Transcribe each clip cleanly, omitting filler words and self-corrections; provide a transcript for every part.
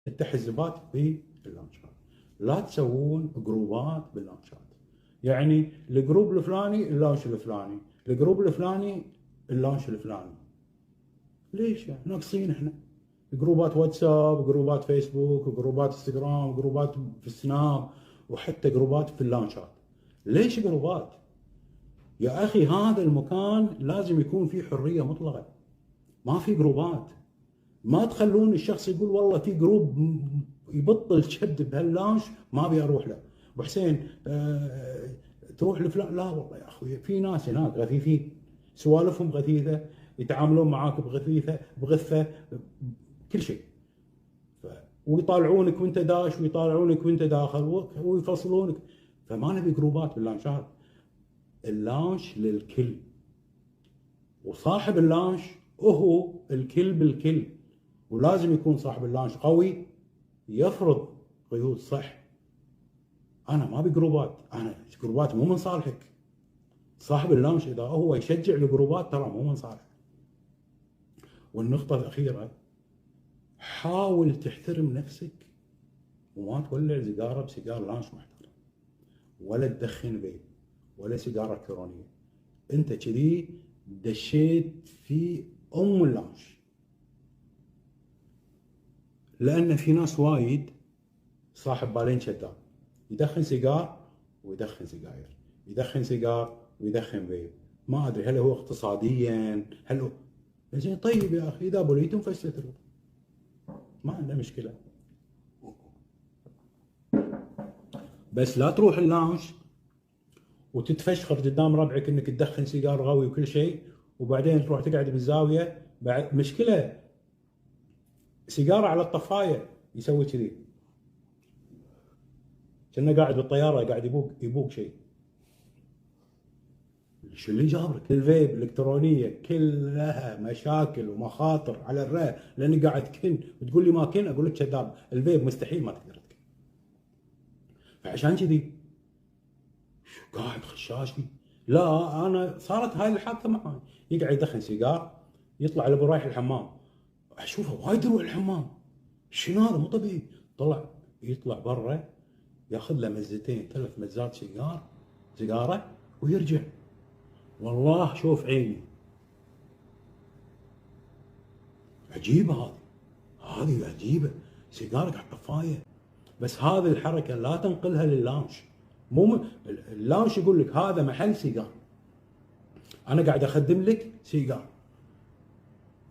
التحزبات باللانشات. لا تسوون جروبات باللانشات. يعني الجروب الفلاني اللانش الفلاني، الجروب الفلاني اللانش الفلاني. ليش يعني؟ ناقصين احنا جروبات واتساب، جروبات فيسبوك، جروبات انستغرام، جروبات في السناب، وحتى جروبات في اللانشات. ليش جروبات؟ يا اخي هذا المكان لازم يكون فيه حريه مطلقه، ما في جروبات. ما تخلون الشخص يقول والله في جروب يبطل شد بهاللانش ما ابي اروح له. ابو حسين تروح لفلان؟ لا والله يا اخوي في ناس هناك غثيثين، سوالفهم غثيثه، يتعاملون معاك بغثه كل شيء. ويطالعونك وانت داش، ويطالعونك وانت داخل، ويفصلونك. فما نبي جروبات باللانشات. اللانش للكل، وصاحب اللانش هو الكل بالكل. ولازم يكون صاحب اللانش قوي، يفرض قيود صح. انا ما ابي جروبات، انا جروبات مو من صالحك. صاحب اللانش اذا هو يشجع الجروبات ترى مو من صالحك. والنقطه الاخيره، حاول تحترم نفسك وما تولع سيجاره بسيجار لانش محترم، ولا تدخن فيب، ولا سيجاره الكترونيه. انت كذي دشيت في اللانش. لان في ناس وايد صاحب بالين شداد، يدخن سيجار ويدخن سجاير، يدخن سيجار ويدخن فيب. ما ادري هل هو اقتصاديا، هل هو زين؟ طيب يا اخي اذا بليتم فاستتروا، ما عنده مشكله. بس لا تروح اللانش وتتفشخر قدام ربعك انك تدخن سيجار غوي وكل شيء، وبعدين تروح تقعد بالزاويه. بعد مشكله سيجاره على الطفايه يسوي كذي، كأنه قاعد بالطياره قاعد يبوق شيء. شو اللي جابرك؟ الفيب الالكترونيه كلها مشاكل ومخاطر على الرئه، لاني قاعد كن وتقول لي ما كن، اقول لك كذاب. الفيب مستحيل ما تقدر تكن. فعشان كذي شو قاعد خشاشي؟ لا انا صارت هاي الحادثه معي. يقعد يدخن سيجار، يطلع لابو رايح الحمام، اشوفه وايد يروح الحمام. شنو هذا؟ مو طبيعي. يطلع برا، ياخذ له مزتين 3 مزات سيجاره ويرجع. والله شوف عيني. عجيبه هذه عجيبه. سيجارك على الطفايه. بس هذه الحركه لا تنقلها لللانش. اللانش يقول لك هذا محل سيجار، انا قاعد اخدم لك سيجار.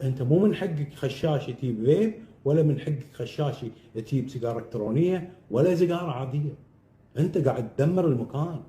انت مو من حقك خشاش تجيب فيب، ولا من حقك خشاش تجيب سيجاره الكترونيه، ولا سيجاره عاديه. انت قاعد تدمر المكان.